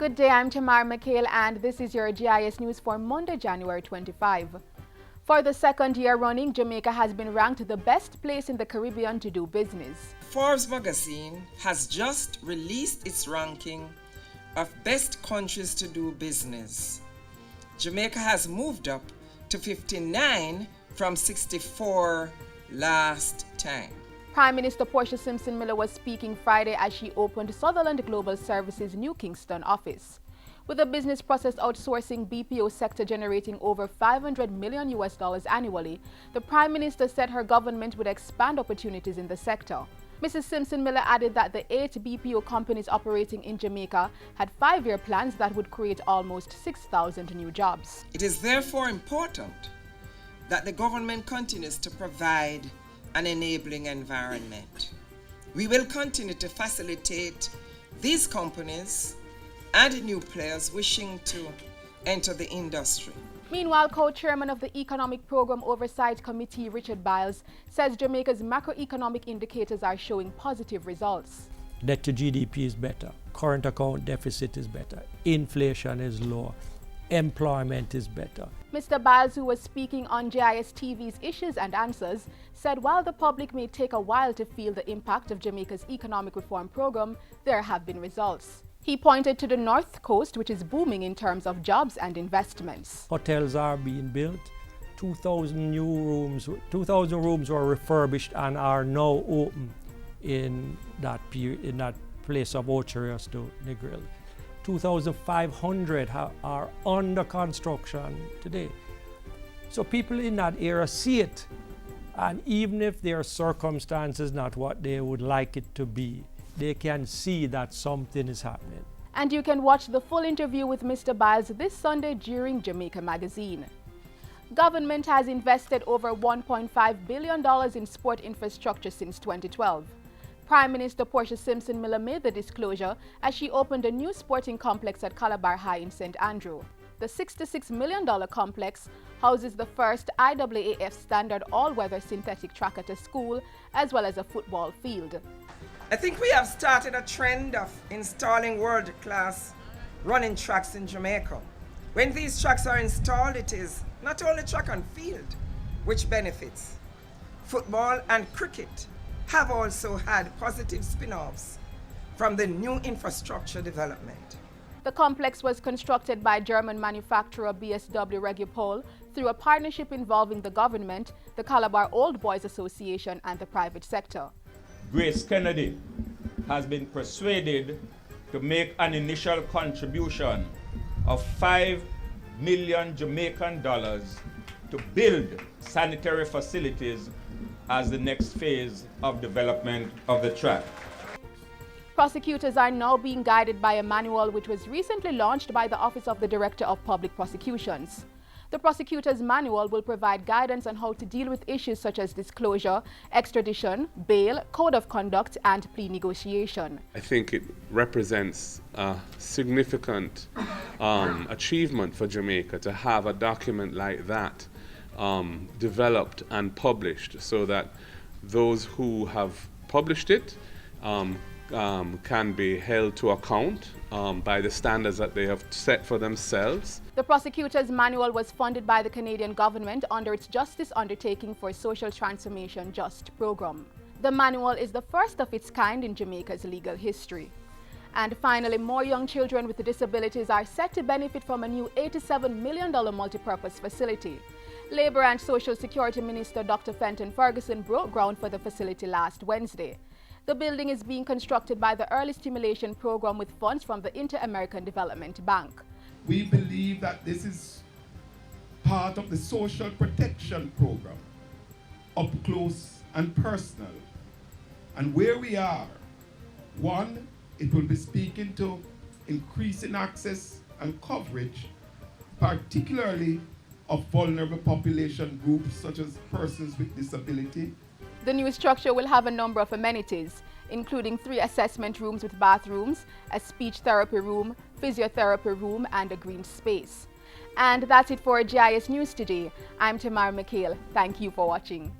Good day, I'm Tamar McHale and this is your GIS News for Monday, January 25. For the second year running, Jamaica has been ranked the best place in the Caribbean to do business. Forbes magazine has just released its ranking of best countries to do business. Jamaica has moved up to 59 from 64 last time. Prime Minister Portia Simpson Miller was speaking Friday as she opened Sutherland Global Services' new Kingston office. With the business process outsourcing BPO sector generating over $500 million annually, the Prime Minister said her government would expand opportunities in the sector. Mrs. Simpson Miller added that the 8 BPO companies operating in Jamaica had 5-year plans that would create almost 6,000 new jobs. It is therefore important that the government continues to provide an enabling environment. We will continue to facilitate these companies and new players wishing to enter the industry. Meanwhile, co-chairman of the Economic Program Oversight Committee, Richard Biles, says Jamaica's macroeconomic indicators are showing positive results. Debt to GDP is better, current account deficit is better, inflation is lower, employment is better. Mr. Biles, who was speaking on GIS TV's Issues and Answers, said while the public may take a while to feel the impact of Jamaica's economic reform program, there have been results. He pointed to the North Coast, which is booming in terms of jobs and investments. Hotels are being built. 2,000 rooms were refurbished and are now open in that place of Ocherios to Negril. 2,500 are under construction today. So people in that area see it, and even if their circumstances not what they would like it to be, they can see that something is happening. And you can watch the full interview with Mr. Biles this Sunday during Jamaica Magazine. Government has invested over $1.5 billion in sport infrastructure since 2012. Prime Minister Portia Simpson Miller made the disclosure as she opened a new sporting complex at Calabar High in St. Andrew. The $66 million complex houses the first IAAF standard all-weather synthetic track at a school, as well as a football field. I think we have started a trend of installing world-class running tracks in Jamaica. When these tracks are installed, it is not only track and field which benefits. Football and cricket have also had positive spin-offs from the new infrastructure development. The complex was constructed by German manufacturer BSW Regupol through a partnership involving the government, the Calabar Old Boys Association, and the private sector. Grace Kennedy has been persuaded to make an initial contribution of $5 million Jamaican dollars to build sanitary facilities as the next phase of development of the track. Prosecutors are now being guided by a manual which was recently launched by the Office of the Director of Public Prosecutions. The Prosecutors Manual will provide guidance on how to deal with issues such as disclosure, extradition, bail, code of conduct, and plea negotiation. I think it represents a significant achievement for Jamaica to have a document like that developed and published, so that those who have published it can be held to account by the standards that they have set for themselves. The Prosecutors Manual was funded by the Canadian government under its Justice Undertaking for Social Transformation JUST program. The manual is the first of its kind in Jamaica's legal history. And finally, more young children with disabilities are set to benefit from a new $87 million multipurpose facility. Labour and Social Security Minister Dr. Fenton Ferguson broke ground for the facility last Wednesday. The building is being constructed by the Early Stimulation Program with funds from the Inter-American Development Bank. We believe that this is part of the social protection program, up close and personal. And where we are, one, it will be speaking to increasing access and coverage, particularly of vulnerable population groups such as persons with disability. The new structure will have a number of amenities, including 3 assessment rooms with bathrooms, a speech therapy room, physiotherapy room, and a green space. And that's it for GIS News today. I'm Tamar McHale. Thank you for watching.